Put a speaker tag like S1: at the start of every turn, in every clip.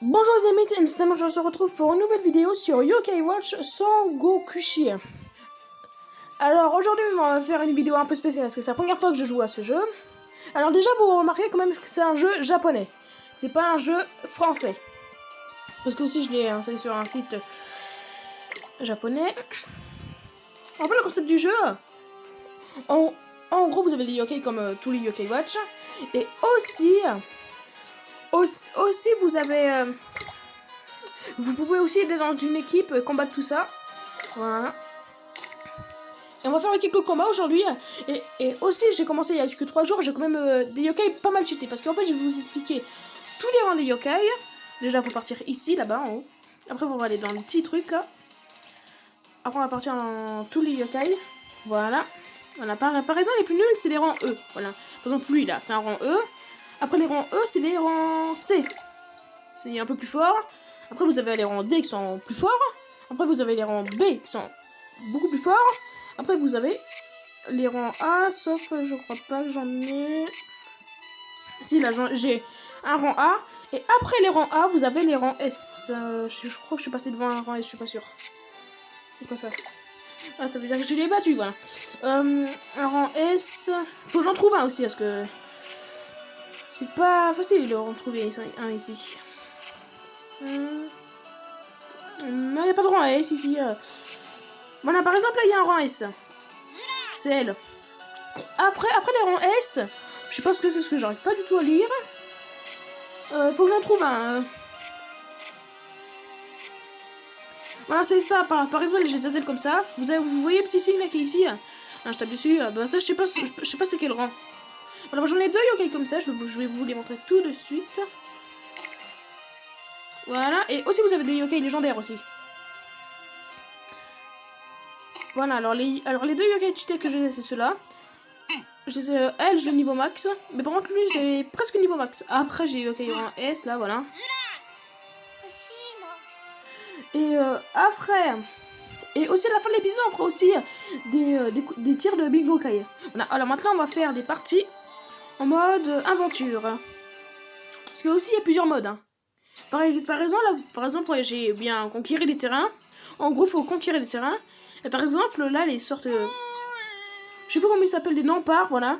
S1: Bonjour les amis, c'est Sam, je se retrouve pour une nouvelle vidéo sur Yokai Watch Sangokushi. Alors aujourd'hui on va faire une vidéo un peu spéciale parce que c'est la première fois que je joue à ce jeu. Alors déjà vous remarquez quand même que c'est un jeu japonais, c'est pas un jeu français. Parce que aussi je l'ai installé sur un site japonais. En fait le concept du jeu, en gros vous avez des yokai comme tous les Yokai Watch. Et aussi vous avez... vous pouvez aussi être dans une équipe, combattre tout ça. Voilà. Et on va faire quelques combats aujourd'hui. Et aussi, j'ai commencé il y a que 3 jours, j'ai quand même des yokai pas mal cheatés. Parce qu'en fait, je vais vous expliquer tous les rangs des yokai. Déjà, il faut partir ici, là-bas, en haut. Après, on va aller dans le petit truc, là. Après, on va partir dans tous les yokai. Voilà. Voilà. Par exemple, les plus nuls, c'est les rangs E. Voilà. Par exemple, lui, là, c'est un rang E. Après, les rangs E, c'est les rangs C. C'est un peu plus fort. Après, vous avez les rangs D qui sont plus forts. Après, vous avez les rangs B qui sont beaucoup plus forts. Après, vous avez les rangs A, sauf je crois pas que j'en ai... Si, là, j'ai un rang A. Et après les rangs A, vous avez les rangs S. Je crois que je suis passé devant un rang S, je suis pas sûre. C'est quoi ça? Ah, ça veut dire que je l'ai battu, voilà. Un rang S... Faut que j'en trouve un aussi, parce que... C'est pas facile de en trouver un ici. Non, il n'y a pas de rang S ici. Voilà, par exemple, là, il y a un rang S. C'est elle. Après les rangs S, je sais pas ce que c'est, ce que j'arrive pas du tout à lire. Faut que j'en trouve un. Voilà, c'est ça. Par exemple, j'ai Zazel comme ça. Vous voyez le petit signe là qui est ici. Ah, je tape dessus. Bah, ça, je sais pas c'est quel rang. Voilà, j'en ai 2 yokai comme ça. Je vais vous les montrer tout de suite. Voilà. Et aussi, vous avez des yokai légendaires aussi. Voilà, alors les 2 yokai cheatés que j'ai, c'est ceux-là. Elle, je l'ai niveau max. Mais par contre, lui, je l'ai presque niveau max. Après, j'ai yokai rang S, là, voilà. Et après... Et aussi, à la fin de l'épisode, on fera aussi des tirs de Bingokai. Voilà, alors maintenant, on va faire des parties en mode aventure. Parce que aussi, il y a plusieurs modes. Hein. Par exemple, j'ai bien conquérir des terrains. En gros, il faut conquérir des terrains. Et par exemple, là, les sortes... je sais pas comment ils s'appellent, des nempards, voilà.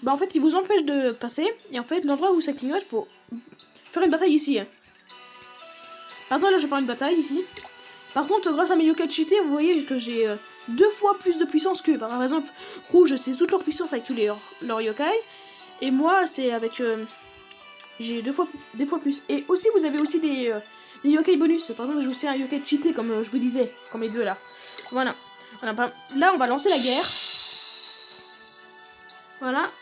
S1: Bah en fait, ils vous empêchent de passer. Et en fait, l'endroit où ça clignote, faut faire une bataille ici. Par exemple, là, je vais faire une bataille ici. Par contre, grâce à mes yokai cheatés, vous voyez que j'ai 2 fois plus de puissance qu'eux. Par exemple, rouge, c'est toute leur puissance avec tous leurs yokai. Et moi, c'est avec... j'ai 2 fois plus. Et aussi, vous avez aussi des yokai bonus. Par exemple, j'ai aussi un yokai cheaté, comme je vous disais. Comme les deux, là. Voilà. Là, on va lancer la guerre. Voilà.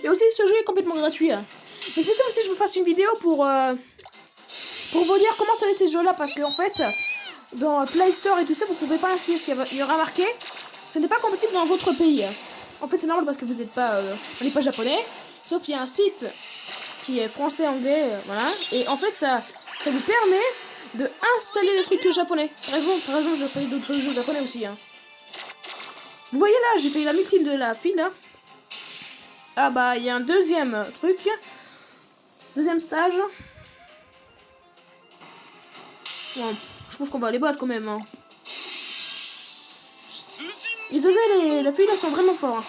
S1: Et aussi, ce jeu est complètement gratuit. Hein. Mais c'est possible aussi que je vous fasse une vidéo pour vous dire comment installer ces jeux-là. Parce qu'en fait, dans Play Store et tout ça, vous pouvez pas l'installer. Parce qu'il y aura marqué, ce n'est pas compatible dans votre pays. En fait, c'est normal parce que vous n'êtes pas, on n'est pas japonais. Sauf qu'il y a un site qui est français, anglais, voilà. Et en fait, ça vous permet de installer des trucs japonais. Par exemple, j'ai installé d'autres jeux japonais aussi. Hein. Vous voyez là, j'ai fait la multime de la fille là. Ah bah, il y a un deuxième truc. Deuxième stage. Bon, je pense qu'on va les battre quand même. Hein. Et Zazel et la fille là sont vraiment forts. Hein.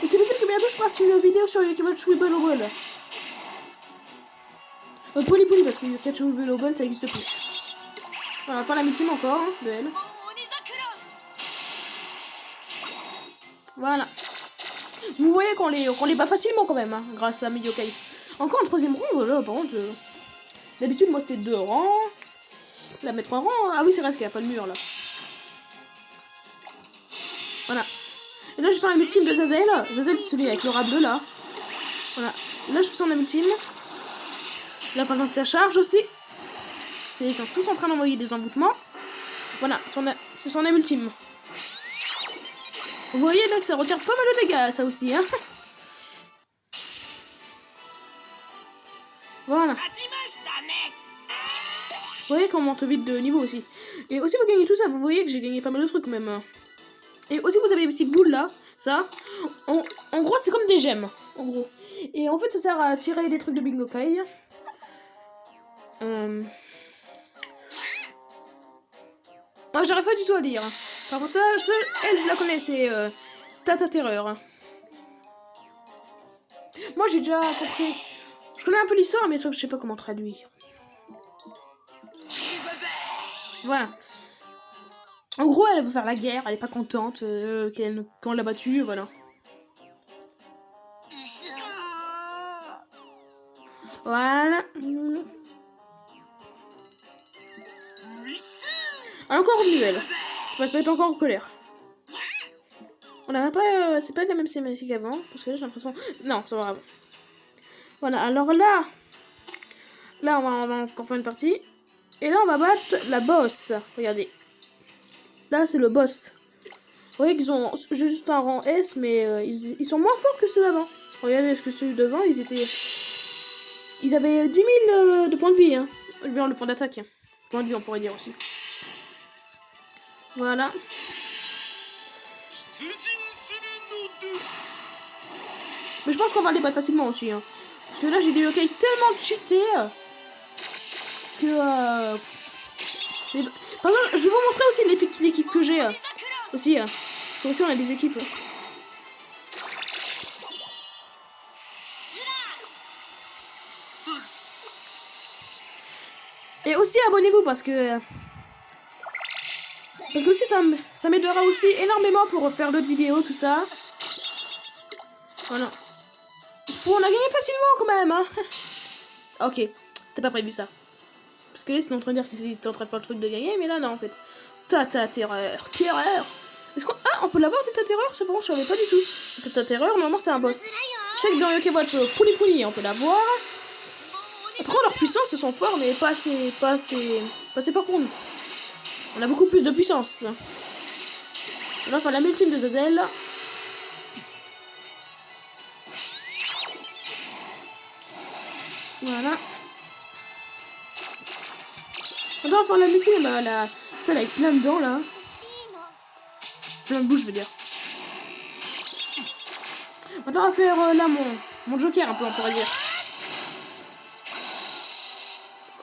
S1: Et c'est possible que bientôt je fasse une vidéo sur Yokai Watch Weeble Ogle. Pouli parce que Yokai Watch Weeble Ogle ça existe plus. Voilà, on va faire la multime encore, hein, de elle. Voilà. Vous voyez qu'on les bat facilement quand même, hein, grâce à mes yokai. Encore un 3ème rang, là, par contre. D'habitude, moi c'était 2 rangs. Là, mettre un rang. Ah oui, c'est vrai, parce qu'il n'y a pas de mur là. Voilà. Et là, je fais la multime de Zazel. Zazel, c'est celui avec l'aura bleu là. Voilà. Là, je fais son ultime. Là, pendant que ça charge aussi. Ils sont tous en train d'envoyer des envoûtements. Voilà, c'est son âme ultime. Vous voyez là que ça retire pas mal de dégâts, ça aussi, hein. Voilà. Vous voyez qu'on monte vite de niveau aussi. Et aussi, vous gagnez tout ça, vous voyez que j'ai gagné pas mal de trucs quand même. Et aussi, vous avez les petites boules là. Ça. En gros, c'est comme des gemmes. En gros. Et en fait, ça sert à tirer des trucs de Bingo Kai. Ah, j'arrive pas du tout à lire. Par contre, ça elle, je la connais, c'est Tata Terreur. Moi, j'ai déjà compris. Je connais un peu l'histoire, mais sauf je sais pas comment traduire. Voilà. En gros, elle veut faire la guerre, elle est pas contente qu'on l'a battue, voilà. Voilà. Elle est encore revenue, elle. Elle va se mettre encore en colère. On n'a pas... c'est pas la même cinématique qu'avant, parce que là, j'ai l'impression... Non, c'est pas grave. Voilà, alors là... Là, on va encore faire une partie. Et là, on va battre la boss. Regardez. Là, c'est le boss. Vous voyez qu'ils ont juste un rang S, mais ils sont moins forts que ceux d'avant. Regardez, parce que ceux d'avant, ils étaient... Ils avaient 10 000 de points de vie. Hein. Bien, le point d'attaque. Point de vie, on pourrait dire aussi. Voilà. Mais je pense qu'on va les battre facilement aussi. Hein. Parce que là, j'ai des yokai tellement cheatés que... Par exemple, je vais vous montrer aussi l'équipe que j'ai. Aussi. Parce que aussi, on a des équipes. Et aussi, abonnez-vous parce que... Parce que aussi, ça m'aidera aussi énormément pour faire d'autres vidéos, tout ça. Voilà. On a gagné facilement quand même, hein. Ok, c'était pas prévu ça. Parce que là, c'est en train de dire qu'ils étaient en train de faire le truc de gagner, mais là, non, en fait. Tata Terreur, terreur. Est-ce qu'on... Ah, on peut l'avoir, Tata Terreur? C'est bon, je savais pas du tout. Tata Terreur, normalement, c'est un boss. Je sais que dans Yokai Watch Pouli Pouli, on peut l'avoir. Après, leur puissance, ils sont forts, mais pas assez fort pour nous. On a beaucoup plus de puissance. On va faire la multime de Zazel. Voilà. On va faire la multime, celle avec plein de dents, là. Plein de bouche, je veux dire. Maintenant, on va faire là mon joker, un peu, on pourrait dire.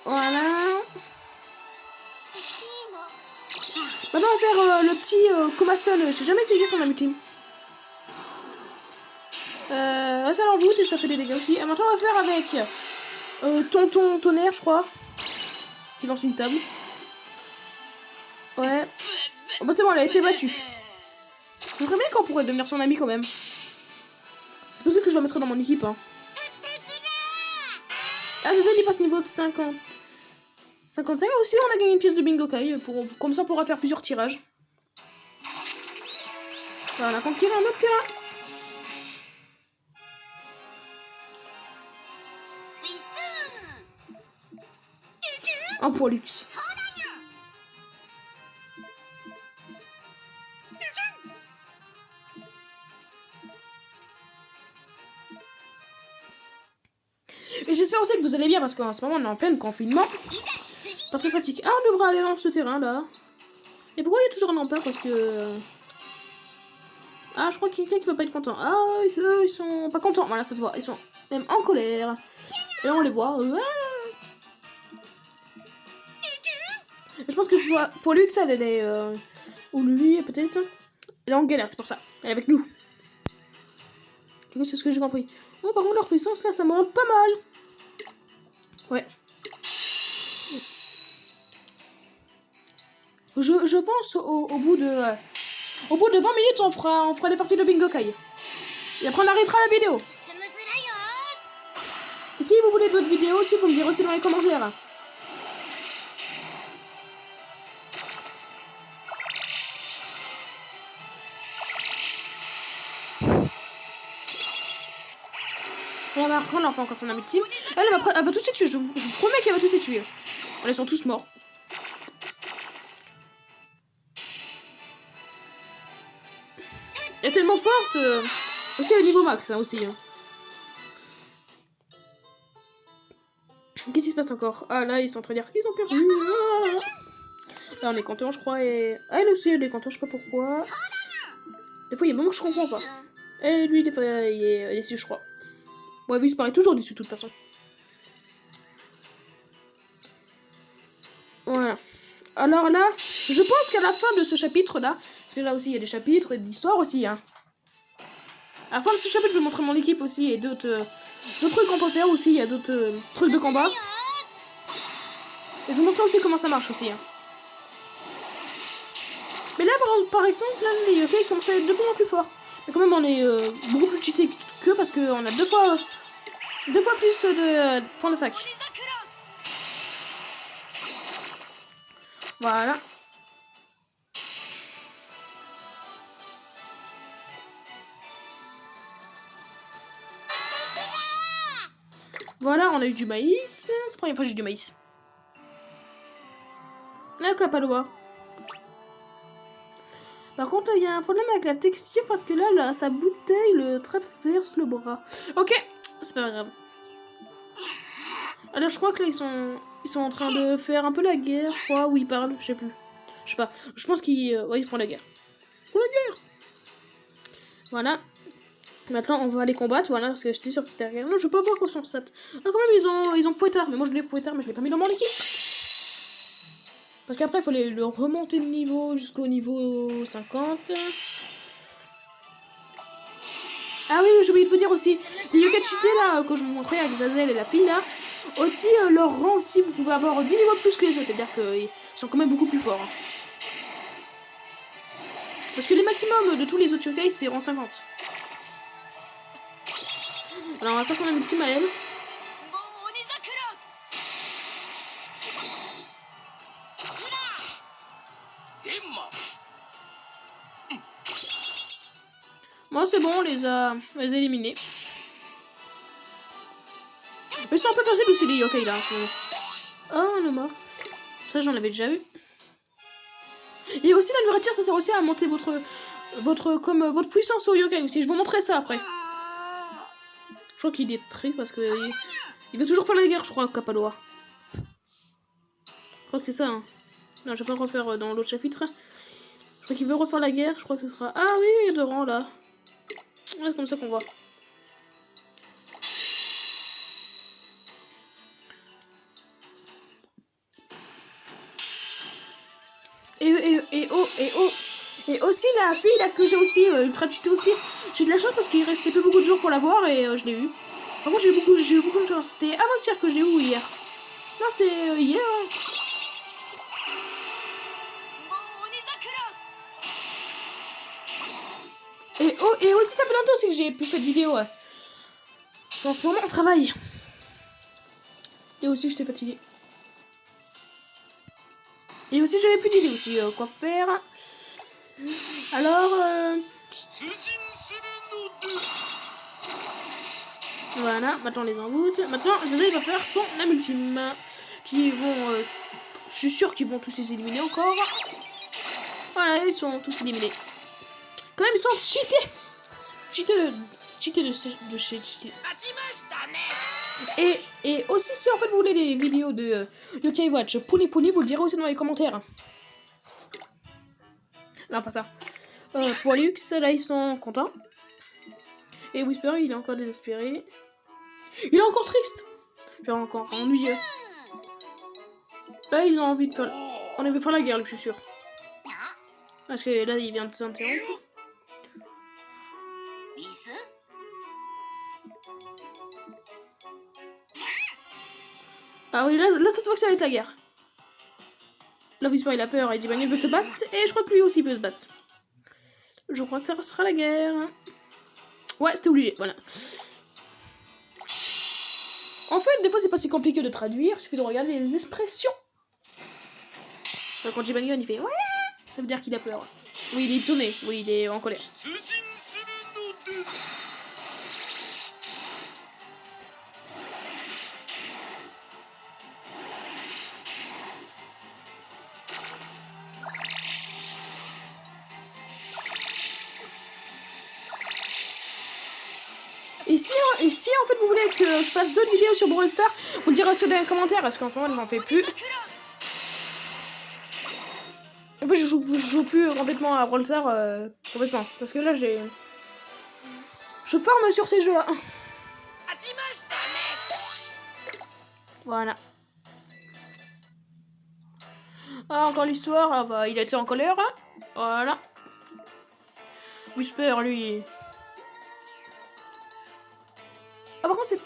S1: Voilà. Maintenant, on va faire le petit Komason. J'ai jamais essayé son ultime. Ça l'envoûte et ça fait des dégâts aussi. Et maintenant, on va faire avec Tonton Tonnerre, je crois. Qui lance une table. Ouais. Oh, bah, c'est bon, elle a été battue. Ce serait bien qu'on pourrait devenir son ami quand même. C'est possible que je la mettrai dans mon équipe. Hein. Ah, c'est ça, il passe niveau de 50. 55 aussi, on a gagné une pièce de Bingo Kai. Comme ça, on pourra faire plusieurs tirages. Voilà, on a conquéré un autre terrain. Un pour luxe. Et j'espère aussi que vous allez bien parce qu'en ce moment on est en plein confinement. Pas très pratique. Ah, on devrait aller dans ce terrain là. Et pourquoi il y a toujours un empire? Parce que... Ah, je crois qu'il y a quelqu'un qui va pas être content. Ah, ils sont pas contents. Voilà, ça se voit. Ils sont même en colère. Et là, on les voit. Je pense que pour lui, que ça, elle est... ou lui, peut-être. Elle est en galère, c'est pour ça. Elle est avec nous. C'est ce que j'ai compris. Oh, par contre, leur puissance, là, ça me rend pas mal. Ouais. Je pense au bout de 20 minutes, on fera des parties de Bingo Kai. Et après, on arrêtera la vidéo. Et si vous voulez d'autres vidéos aussi, vous me direz aussi dans les commentaires. Et après, on en fait encore son ami team. Elle va tous les tuer, je vous promets qu'elle va tous les tuer. Ils sont tous morts. Elle est tellement forte. Aussi au niveau max, hein, aussi. Hein. Qu'est-ce qui se passe encore? Ah, là, ils sont en train de dire qu'ils ont perdu. Là, on est content, je crois. Et... Ah, elle aussi, elle est contente, je sais pas pourquoi. Des fois, il y a des moments que je comprends pas. Et lui, des fois, il est déçu, je crois. Ouais, lui, il se paraît toujours déçu, de toute façon. Voilà. Alors là, je pense qu'à la fin de ce chapitre-là, parce que là aussi, il y a des chapitres et de l'histoire aussi, hein. À la fin de ce chapitre, je vais montrer mon équipe aussi et d'autres trucs qu'on peut faire aussi. Il y a d'autres trucs de combat. Et je vous montrerai aussi comment ça marche aussi, hein. Mais là, par exemple, là, les yokai commencent à être de plus en plus forts. Mais quand même, on est beaucoup plus cheaté qu'eux parce qu'on a deux fois plus de points d'attaque. Voilà. Voilà, on a eu du maïs. C'est la première fois que j'ai du maïs. D'accord, pas le voir. Par contre, il y a un problème avec la texture parce que là, sa bouteille le traverse le bras. Ok, c'est pas grave. Alors, je crois que là, ils sont en train de faire un peu la guerre, je crois, ou ils parlent, je sais plus. Je sais pas. Je pense qu'ils ouais, ils font la guerre. Ils font la guerre. Voilà. Maintenant, on va aller combattre, voilà, parce que j'étais sur petit arrière. Non, je veux pas voir quoi son stat. Ah, quand même, ils ont fouettard, mais moi je l'ai fouettard, mais je l'ai pas mis dans mon équipe. Parce qu'après, il faut le remonter de niveau jusqu'au niveau 50. Ah oui, j'ai oublié de vous dire aussi, les yokai cheatés là, que je vous montrais avec Zazel et la pile là, aussi leur rang aussi, vous pouvez avoir 10 niveaux de plus que les autres, c'est-à-dire qu'ils sont quand même beaucoup plus forts. Hein. Parce que les maximums de tous les autres yokai, c'est rang 50. Alors on va faire son ultime à elle. Moi c'est bon, on les a éliminés. Mais c'est un peu facile aussi les yokai là. Oh, on est mort. Ça j'en avais déjà eu. Et aussi la nourriture, ça sert aussi à monter votre puissance au yokai aussi. Je vous montrerai ça après. Je crois qu'il est triste parce que il veut toujours faire la guerre, je crois, Kapaloa. Je crois que c'est ça. Hein. Non, je vais pas le refaire dans l'autre chapitre. Je crois qu'il veut refaire la guerre. Je crois que ce sera. Ah oui, il y a deux rangs là. C'est comme ça qu'on voit. Et aussi la fille là que j'ai aussi ultra cheatée aussi. J'ai de la chance parce qu'il restait plus beaucoup de jours pour la voir et je l'ai eu. Par contre j'ai eu beaucoup de chance. C'était avant-hier que je l'ai eu ou hier. Non c'est hier. Hein. Et aussi ça fait longtemps aussi que j'ai plus fait de vidéo. Ouais. En ce moment on travaille. Et aussi j'étais fatiguée. Et aussi j'avais plus d'idées aussi quoi faire. Alors voilà, maintenant on les envoûte. Maintenant Zazel va faire son âme ultime. Qui vont je suis sûre qu'ils vont tous les éliminer encore. Voilà, ils sont tous éliminés. Quand même ils sont cheatés. Cheatés de chez cheatés. Et aussi si en fait vous voulez des vidéos de Yokai Watch Puni, vous le direz aussi dans les commentaires. Non pas ça. Pour Lux, là ils sont contents. Et Whisper il est encore désespéré. Il est encore triste. Genre encore ennuyeux. Là il a envie de faire... On avait faire la guerre, lui, je suis sûr. Parce que là il vient de s'interrompre. Ah oui, là cette fois que ça va être la guerre. Là Whisper il a peur et Jibanyu veut se battre. Et je crois que lui aussi veut se battre. Je crois que ça sera la guerre. Ouais, c'était obligé, voilà. En fait, des fois, c'est pas si compliqué de traduire. Il suffit de regarder les expressions. Quand Jibanyu il fait ouais, ça veut dire qu'il a peur. Oui, il est étonné. Oui, il est en colère. Et si en fait vous voulez que je fasse d'autres vidéos sur Brawl Stars, vous le direz aussi dans les commentaires parce qu'en ce moment j'en fais plus. Vous fait, je joue plus complètement à Brawl Stars, complètement. Parce que là, je forme sur ces jeux-là. Voilà. Ah, encore l'histoire. Ah, bah, il a été en colère. Voilà. Whisper, lui. Ah, par contre, c'est...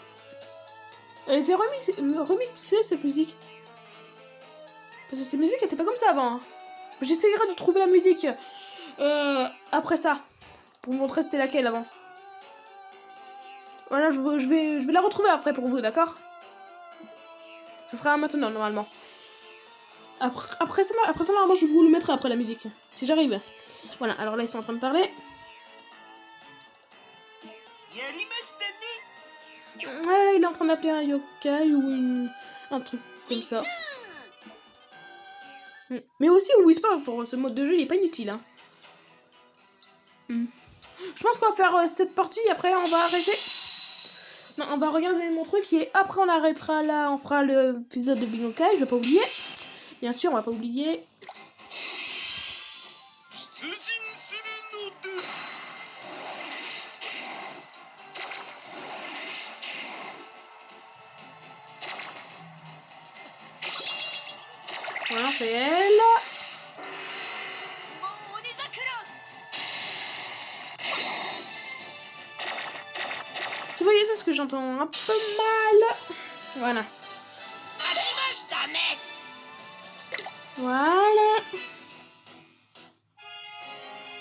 S1: Elle s'est remixée, cette musique. Parce que cette musique était pas comme ça avant. J'essaierai de trouver la musique après ça. Pour vous montrer c'était laquelle avant. Voilà, je vais la retrouver après pour vous, d'accord? Ça sera maintenant, normalement. Après ça, normalement, je vous le mettrai après la musique. Si j'arrive. Voilà, alors là, ils sont en train de parler. Voilà, il est en train d'appeler un yokai ou un truc comme ça. Mais aussi, Whisper, pour ce mode de jeu, il est pas inutile. Hein. Je pense qu'on va faire cette partie, après on va arrêter. Non, on va regarder mon truc et après on arrêtera là, on fera l'épisode de Bingokai, je vais pas oublier. Bien sûr, on va pas oublier. Voilà, c'est elle. Vous voyez, c'est ce que j'entends un peu mal. Voilà. Voilà.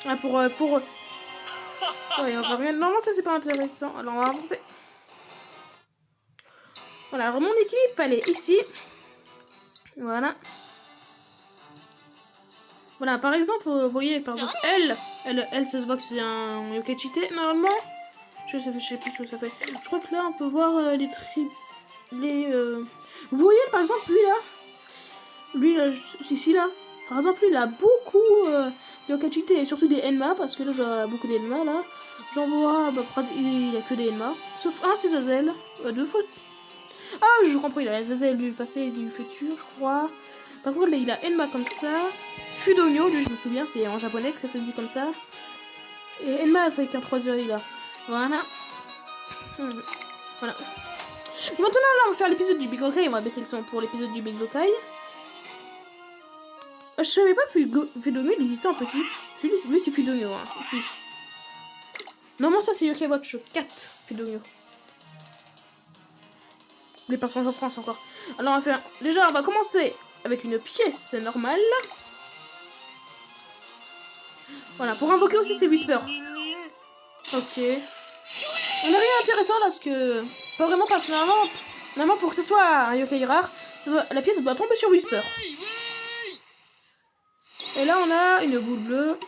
S1: Ah, pour... Ouais, on va rien... Non, ça c'est pas intéressant. Alors on va avancer. Voilà, alors mon équipe, elle est ici. Voilà. Voilà, par exemple, vous voyez, par exemple, elle, ça se voit que c'est un yokai cheaté, normalement. Je sais plus ce que ça fait. Je crois que là, on peut voir Vous voyez, par exemple, lui là, ici, là. Par exemple, lui, il a beaucoup yokai cheaté, et surtout des Enma, parce que là, j'ai beaucoup d'Enma, là. J'en vois, il a que des Enma. Sauf un, c'est Zazel. 2 fois. Ah, je comprends, il a Zazel du passé et du futur, je crois. Par contre, là, il a Enma comme ça. Fudonyo, lui, je me souviens, c'est en japonais que ça se dit comme ça. Et Enma avec un 3 œils, là. Voilà. Voilà. Et maintenant, là, on va faire l'épisode du Bingokai. On va baisser le son pour l'épisode du Bingokai. Je savais pas Fudonyo, il existait en petit. Lui, c'est Fudonyo, hein, ici. Normalement, ça, c'est Yokai Watch 4, Fudonyo. Les personnages en France encore. Alors, on va faire... Déjà, on va commencer avec une pièce normale. Voilà, pour invoquer aussi c'est Whisper. Ok. On n'a rien d'intéressant là, parce que... Pas vraiment, parce que normalement pour que ce soit un yokai rare, la pièce doit tomber sur Whisper. Et là, on a une boule bleue.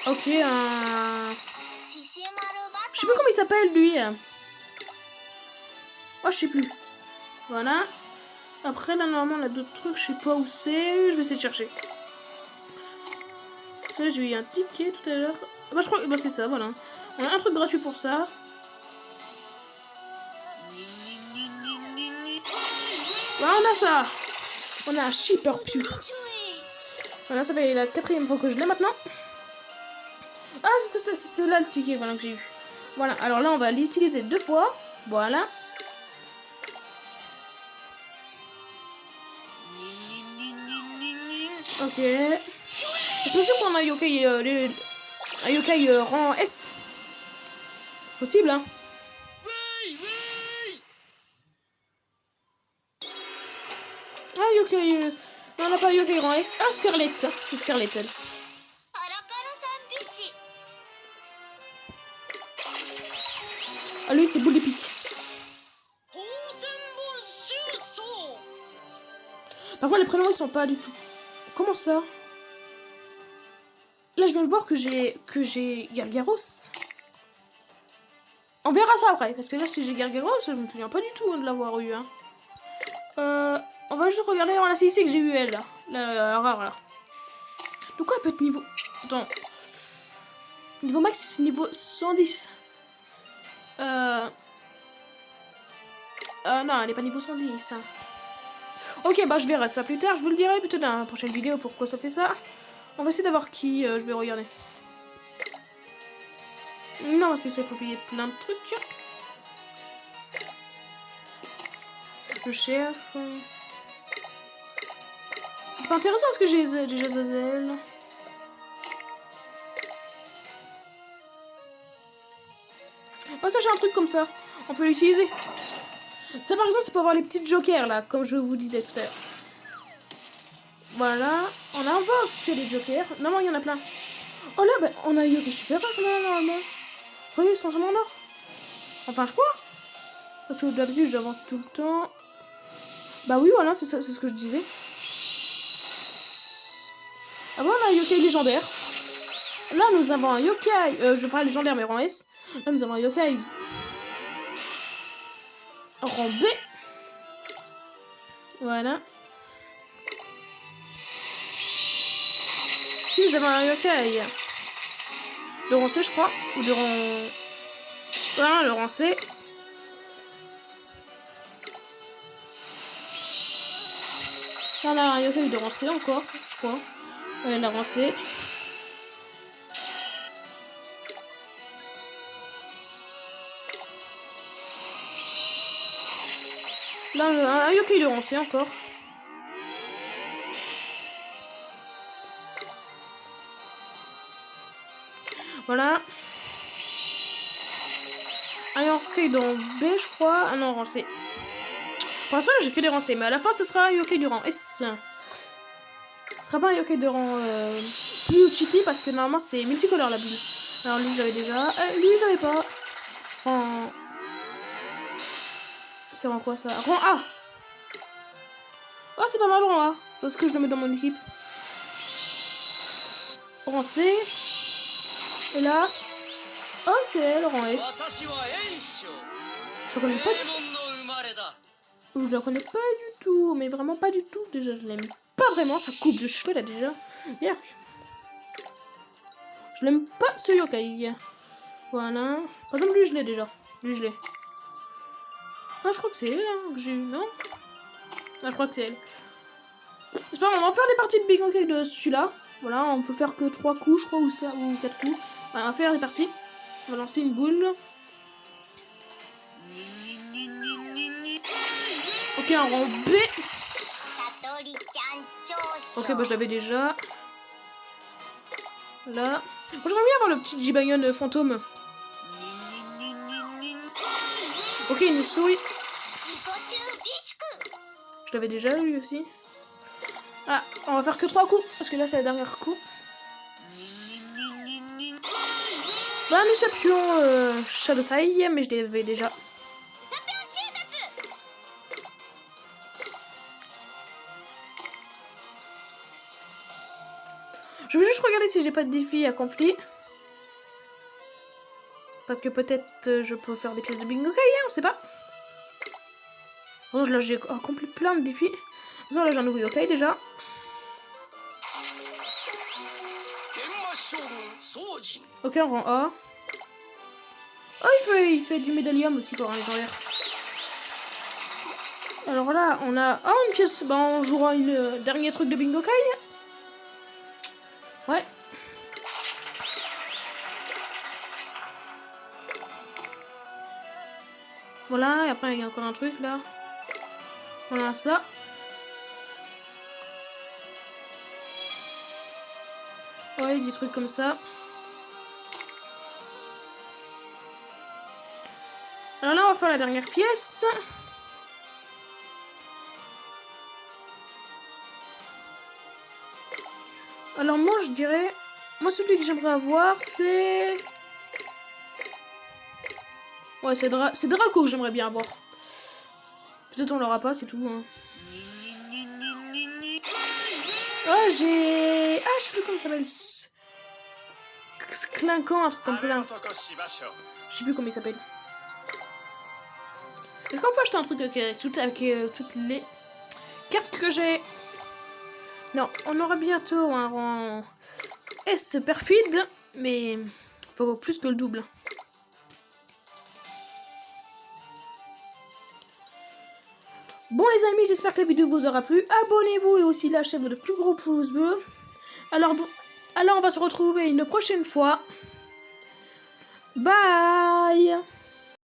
S1: Ok, un... Je sais pas comment il s'appelle, lui. Oh, je sais plus. Voilà. Après, là, normalement, on a d'autres trucs, je sais pas où c'est. Je vais essayer de chercher. Là, j'ai eu un ticket tout à l'heure. Bah, je crois que c'est ça, voilà. On a un truc gratuit pour ça. Voilà, on a ça. On a un Shipper Pew. Voilà, ça fait la 4e fois que je l'ai maintenant. Ah, c'est là le ticket, voilà, que j'ai eu. Voilà, alors là, on va l'utiliser 2 fois. Voilà. Ok. C'est possible qu'on a un yokai rang S. Possible, hein. Ah, yokai... Non, on n'a pas yokai rang S. Ah, Scarlett. C'est Scarlett, elle. Ah, lui, c'est boule épique. Par contre, les prénoms, ils sont pas du tout... Comment ça? Là, je viens de voir que j'ai Gargaros. On verra ça après, parce que là, si j'ai Gargaros, je me souviens pas du tout de l'avoir eu. Hein. On va juste regarder. Voilà, c'est ici que j'ai eu elle, là. La rare, là. Donc, quoi, elle peut être niveau... Attends. Niveau max, c'est niveau 110. Non, elle est pas niveau 110, ça. Ok, bah je verrai ça plus tard. Je vous le dirai peut-être dans la prochaine vidéo pourquoi ça fait ça. On va essayer d'avoir qui. Je vais regarder. Non, parce que ça, il faut payer plein de trucs. Je cherche. C'est pas intéressant parce que j'ai déjà Zazel. Oh, ça, j'ai un truc comme ça. On peut l'utiliser. Ça, par exemple, c'est pour avoir les petits jokers là, comme je vous disais tout à l'heure. Voilà. On invoque les jokers. Non, il y en a plein. Oh là, bah, on a eu des super rares là, normalement. Regardez, ils sont jamais en or. Enfin, je crois. Parce que d'habitude, je dois avancer tout le temps. Bah oui, voilà, c'est ce que je disais. Ah bon, on a un yokai légendaire. Là, nous avons un yokai. Je parle légendaire, mais rang S. Là, nous avons un yokai rang B. Voilà. Si, nous avons un yokai de rang C, je crois. Ou de rang... Voilà, le rang C. Là, on a un yokai de rang C encore, je crois. Ouais, la rang C. Là, un yokai de rang C encore. Voilà. Un yokai de rang B, je crois. Ah non, rang C. Pour l'instant, j'ai que des rangs C, mais à la fin, ce sera un yokai du rang S. Ce sera pas un yokai de rang plus cheaté parce que normalement, c'est multicolore la bulle. Alors, lui, j'avais déjà. Lui, j'avais pas. Rang. C'est rang quoi ça? Rang A. Oh, c'est pas mal, rang A. Parce que je le mets dans mon équipe. Rang C. Et là. Oh, c'est elle, rang S. Je connais pas. Je la connais pas du tout, mais vraiment pas du tout. Déjà, je l'aime pas vraiment. Sa coupe de cheveux là déjà. Yerk. Je l'aime pas ce yokai. Voilà. Par exemple, lui, je l'ai déjà. Lui, je l'ai. Ah, je crois que c'est elle hein, que j'ai eu, non? Ah, je crois que c'est elle. J'espère on va faire des parties de Big Yokai de celui-là. Voilà, on peut faire que 3 coups, je crois, ou 4 coups. Voilà, on va faire des parties. On va lancer une boule. Ok, un rang B. Ok, bah je l'avais déjà. Là. Moi, j'aimerais bien avoir le petit Jibayon fantôme. Ok, il nous sourit. Je l'avais déjà lui aussi. Ah, on va faire que 3 coups. Parce que là, c'est la dernière coup. Bah, nous sapions Shadow Sai, mais je l'avais déjà. Je veux juste regarder si j'ai pas de défi accompli. Parce que peut-être je peux faire des pièces de bingo, hein, on sait pas. Oh, là, j'ai accompli plein de défis. Là, j'ai un nouveau yokai déjà. Ok, on rang A. Oh, il fait du médallium aussi pour un légendaire. Alors là, on a... Oh, une pièce. Bah, on jouera une dernier truc de bingo kai. Ouais. Voilà, et après, il y a encore un truc là. Voilà ça. Ouais, des trucs comme ça. Alors là, on va faire la dernière pièce. Alors moi, je dirais... Moi, celui que j'aimerais avoir, c'est... Ouais, c'est Draco que j'aimerais bien avoir. Peut-être on l'aura pas, c'est tout. Hein. Oh, j'ai... Ah, je sais plus comment ça s'appelle. Clinquant, un truc comme ça. Je sais plus comment il s'appelle. Est-ce qu'on peut acheter un truc avec toutes les cartes que j'ai? Non, on aura bientôt un rang S perfide, mais faut plus que le double. Bon les amis, j'espère que la vidéo vous aura plu. Abonnez-vous et aussi lâchez votre plus gros pouce bleu. Alors on va se retrouver une prochaine fois. Bye.